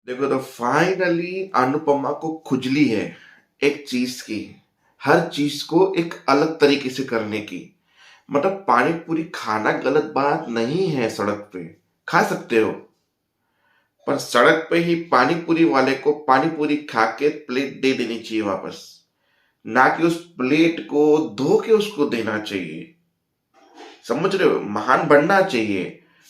देखो तो फाइनली अनुपमा को खुजली है एक चीज की। हर चीज को एक अलग तरीके से करने की। मतलब पानी पूरी खाना गलत बात नहीं है, सड़क पे खा सकते हो, पर सड़क पे ही पानी पूरी वाले को पानी पूरी खा के प्लेट दे देनी चाहिए वापस। ना कि उस प्लेट को धो के उसको देना चाहिए। समझ रहे हो, महान बनना चाहिए,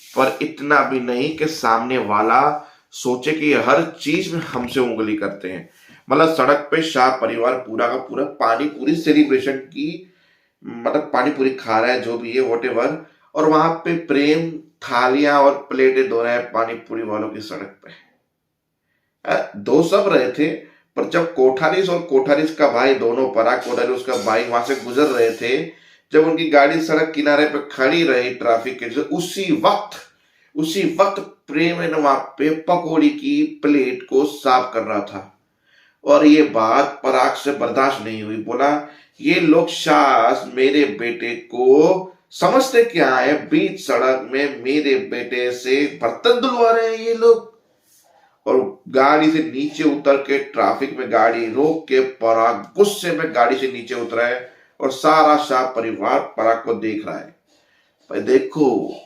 पर इतना भी नहीं कि सामने वाला सोचे कि ये हर चीज में हमसे उंगली करते हैं। मतलब सड़क पे शाह परिवार पूरा का पूरा पानी पूरी सेलिब्रेशन की, मतलब पानी पूरी खा रहा है जो भी है वॉटेवर, और वहां पे प्रेम थालियां और प्लेटें धो रहा है पानी पूरी वालों की सड़क पे। दो सब रहे थे, पर जब कोठारीस और कोठारीस का भाई दोनों, पराग कोठारीस उसका भाई वहां से गुजर रहे थे, जब उनकी गाड़ी सड़क किनारे पे खड़ी रही ट्रैफिक के, उसी वक्त प्रेम ने वहां पे पकौड़ी की प्लेट को साफ कर रहा था। और ये बात पराग से बर्दाश्त नहीं हुई। बोला, ये लोग शास मेरे बेटे को समझते क्या है, बीच सड़क में मेरे बेटे से बर्तन धुलवा रहे हैं ये लोग। और गाड़ी से नीचे उतर के ट्रैफिक में गाड़ी रोक के पराग गुस्से में गाड़ी से नीचे उतरा है, और सारा शाह परिवार पराग को देख रहा है। भाई देखो,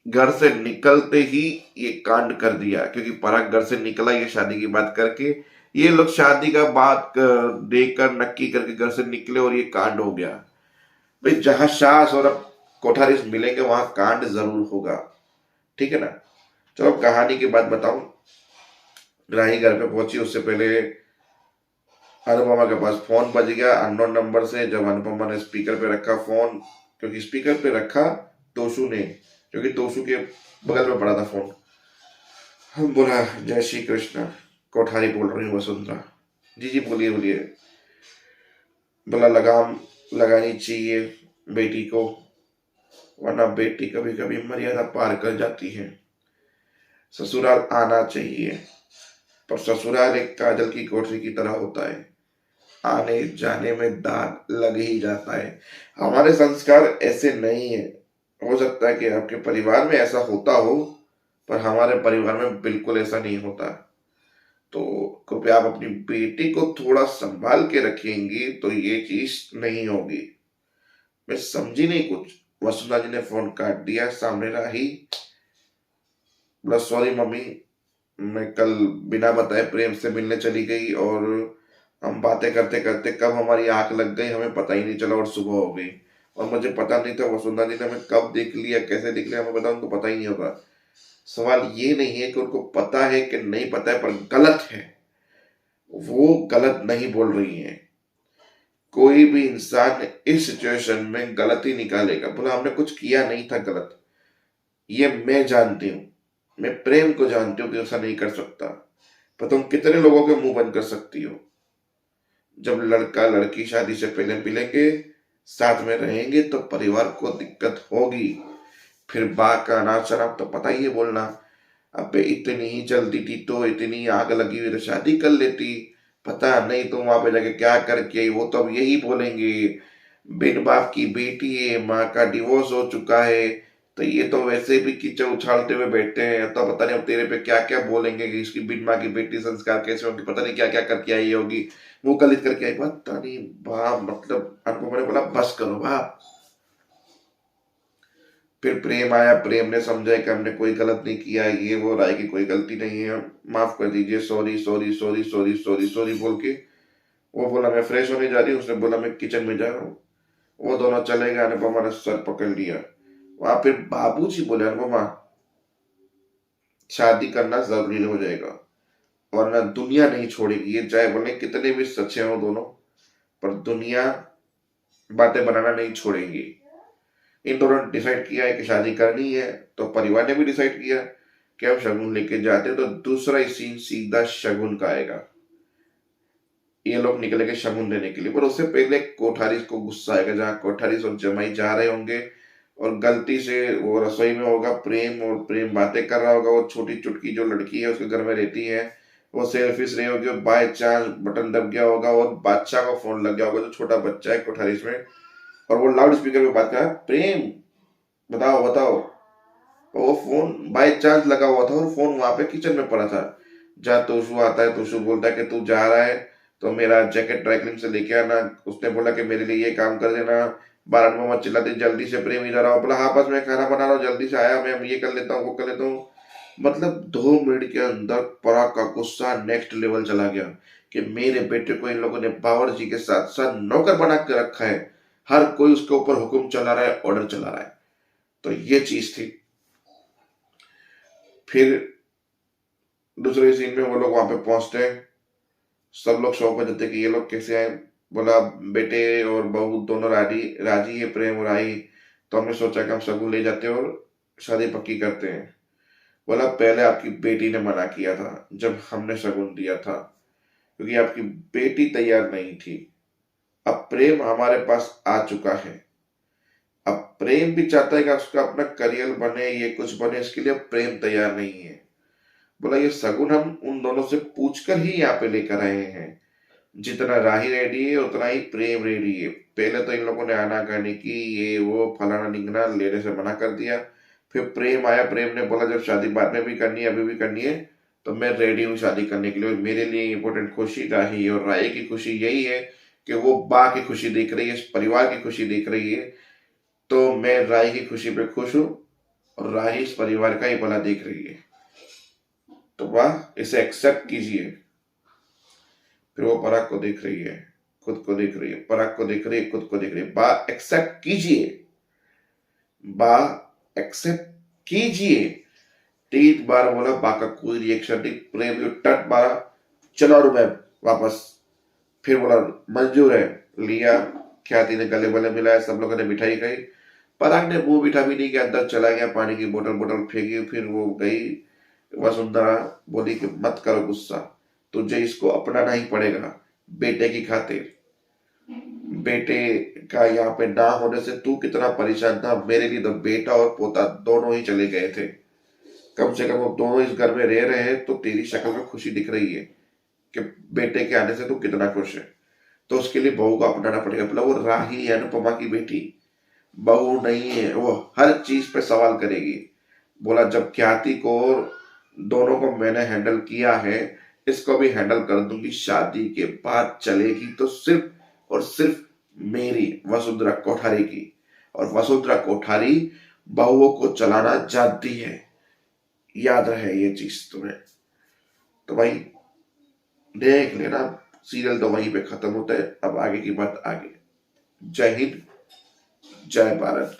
घर से निकलते ही ये कांड कर दिया, क्योंकि पराग घर से निकला ये शादी की बात करके। ये लोग शादी का बात देखकर नक्की करके घर से निकले और ये कांड हो गया। भाई जहां सास और अब कोठारीस मिलेंगे वहां कांड जरूर होगा। ठीक है ना। चलो अब कहानी की बात बताऊं। राही घर पे पहुंची, उससे पहले अनुपमा के पास फोन बज गया अननोन नंबर से। जब अनुपमा ने स्पीकर पे रखा फोन, क्योंकि स्पीकर पे रखा तोशु ने, क्योंकि तोशु के बगल में पड़ा था फोन। हम बोला, जय श्री कृष्ण, कोठारी बोल रही हूँ वसुंधरा। जी जी बोलिए बोलिए। बोला, लगाम लगानी चाहिए बेटी को, वरना बेटी कभी कभी मर्यादा पार कर जाती है। ससुराल आना चाहिए, पर ससुराल एक काजल की कोठरी की तरह होता है, आने जाने में दाग लग ही जाता है। हमारे संस्कार ऐसे नहीं है। हो सकता है कि आपके परिवार में ऐसा होता हो, पर हमारे परिवार में बिल्कुल ऐसा नहीं होता। तो कृपया आप अपनी बेटी को थोड़ा संभाल के रखेंगी तो ये चीज नहीं होगी। मैं समझी नहीं कुछ। वसुंधरा जी ने फोन काट दिया। सामने रही, बोला, सॉरी मम्मी, मैं कल बिना बताए प्रेम से मिलने चली गई, और हम बातें करते करते कब हमारी आंख लग गई हमें पता ही नहीं चला, और सुबह हो गई। और मुझे पता नहीं था वसुंधरा जी ने हमें कब देख लिया, कैसे देख लिया, हमें पता, उनको पता ही नहीं होगा। सवाल ये नहीं है कि उनको पता है कि नहीं पता है, पर गलत है। वो गलत नहीं बोल रही है। कोई भी इंसान इस सिचुएशन में गलती निकालेगा। बोला, हमने कुछ किया नहीं था गलत, ये मैं जानती हूँ, मैं प्रेम को जानती हूँ कि ऐसा नहीं कर सकता, पर तुम कितने लोगों के मुंह बंद कर सकती हो। जब लड़का लड़की शादी से पहले मिलेंगे, साथ में रहेंगे, तो परिवार को दिक्कत होगी। फिर बा का अनाज शराब तो पता ही है बोलना। अबे इतनी ही जल्दी थी तो, इतनी आग लगी हुई तो शादी कर लेती। पता नहीं तुम वहां पे जाके क्या करके आई, वो तो अब यही बोलेंगे, बिन बाप की बेटी है, माँ का डिवोर्स हो चुका है, तो ये तो वैसे भी कीचड़ उछालते हुए बैठे हैं, तो पता नहीं अब तेरे पे क्या क्या बोलेंगे कि इसकी बिन माँ की बेटी संस्कार कैसे होंगे, पता नहीं क्या क्या करके आई होगी, मुंह कलित करके आई। पता नहीं बाप, मतलब अनुपमा ने बोला, बस करो बाप। फिर प्रेम आया। प्रेम ने समझा कि हमने कोई गलत नहीं किया है, ये वो, राय की कोई गलती नहीं है, माफ कर दीजिए, sorry sorry sorry sorry sorry sorry बोल के वो बोला, मैं फ्रेश होने जा रही हूँ, उसने बोला, मैं किचन में जा रहा हूँ। वो दोनों चले गए। अनुपमा ने सर पकड़ लिया। वहां फिर बाबूजी बोले, अनुपमा, शादी करना जरूरी हो जाएगा, वरना दुनिया नहीं छोड़ेगी। ये चाहे बोले कितने भी सच्चे हो दोनों, पर दुनिया बातें बनाना नहीं छोड़ेंगी। इन दोनों ने डिसाइड किया है कि शादी करनी है, तो परिवार ने भी डिसाइड किया कि हम शगुन लेके जाते हैं। तो दूसरा ही सीन सीधा शगुन का आएगा। ये लोग निकलेंगे शगुन लेने के लिए, पर उससे पहले कोठारीस को गुस्सा आएगा। जहाँ कोठारीस और जमाई जा रहे होंगे, और गलती से वो रसोई में होगा प्रेम, और प्रेम बातें कर रहा होगा, वो छोटी चुटकी जो लड़की है उसके घर में रहती है, वो सेल्फिश रही होगी, बाय चांस बटन दब गया होगा और बादशाह का फोन लग गया होगा, जो छोटा बच्चा है कोठारीस में, और वो लाउड स्पीकर पे बात कर रहा है, प्रेम बताओ बताओ। वो फोन बाय चांस लगा हुआ था, और फोन वहां पे किचन में पड़ा था। जहाँ तोशु आता है, तोशु बोलता है कि तू जा रहा है तो मेरा जैकेट ड्राई क्लीन से लेके आना। उसने बोला कि मेरे लिए ये काम कर देना। बारात में मत चिल्लाते, जल्दी से प्रेम इधर आओ। बोला हाँ बस मैं खाना बना रहा हूँ, जल्दी से आया, मैं ये कर लेता हूँ वो कर लेता हूँ। मतलब 2 मिनट के अंदर पराग का गुस्सा नेक्स्ट लेवल चला गया कि मेरे बेटे को इन लोगों ने बावर्ची के साथ साथ नौकर बना के रखा है, हर कोई उसके ऊपर हुक्म चला रहा है, ऑर्डर चला रहा है। तो ये चीज थी। फिर दूसरे सीन में वो लोग वहां पे पहुंचते हैं, सब लोग शौक हो जाते कि ये लोग कैसे आए। बोला बेटे और बहू दोनों राजी राजी है, प्रेम और आई। तो हमने सोचा कि हम शगुन ले जाते हैं और शादी पक्की करते हैं। बोला पहले आपकी बेटी ने मना किया था जब हमने शगुन दिया था, क्योंकि आपकी बेटी तैयार नहीं थी। अब प्रेम हमारे पास आ चुका है, अब प्रेम भी चाहता है कि उसका अपना करियर बने, ये कुछ बने, इसके लिए अब प्रेम तैयार नहीं है। बोला ये शगुन हम उन दोनों से पूछकर ही यहाँ पे लेकर आए हैं। जितना राही रेडी है उतना ही प्रेम रेडी है। पहले तो इन लोगों ने आनाकानी की, ये वो फलाना निगना, लेने से मना कर दिया। फिर प्रेम आया, प्रेम ने बोला जब शादी बाद में भी करनी है, अभी भी करनी है, तो मैं रेडी हूँ शादी करने के लिए। और मेरे लिए इम्पोर्टेंट खुशी राही और राय की खुशी यही है कि वो बा की खुशी देख रही है, इस परिवार की खुशी देख रही है। तो मैं राय की खुशी पे खुश हूँ और राही इस परिवार का ही भला देख रही है। तो वाह, इसे एक्सेप्ट कीजिए। फिर वो पराग को देख रही है, खुद को देख रही है, पराग को देख रही है, खुद को देख रही है। बा एक्सेप्ट कीजिए, बा एक्सेप्ट कीजिए। 3 बार बोला, बा का कोई रिएक्शन नहीं। प्रेम जो टट मारा, चलो रूम में वापस। फिर बोला मंजूर है, लिया। ख्याति ने गले गले मिलाया, सब लोगों ने मिठाई खाई। पराग ने मुंह मीठा भी नहीं किया, अंदर चला गया, पानी की बोतल बोतल फेंकी। फिर वो गई। वसुंधरा बोली कि मत करो गुस्सा, तुझे इसको अपनाना ही पड़ेगा बेटे की खातिर। बेटे का यहाँ पे ना होने से तू कितना परेशान था, मेरे लिए तो बेटा और पोता दोनों ही चले गए थे। कम से कम वो दोनों इस घर में रह रहे हैं तो तेरी शक्ल में खुशी दिख रही है कि बेटे के आने से तू कितना खुश है। तो उसके लिए बहू को अपनाना पड़ेगा। मतलब वो राही है, अनुपमा की बेटी, बहू नहीं है, वो हर चीज पे सवाल करेगी। बोला जब ख्याति को दोनों को मैंने हैंडल किया है, इसको भी हैंडल कर दूंगी। शादी के बाद चलेगी तो सिर्फ और सिर्फ मेरी, वसुंधरा कोठारी की। और वसुंधरा कोठारी बहुओं को चलाना जानती है, याद रहे ये चीज तुम्हें। तो भाई देख लेना, सीरियल तो वहीं पे खत्म होता है, अब आगे की बात आगे। जय हिंद, जय भारत।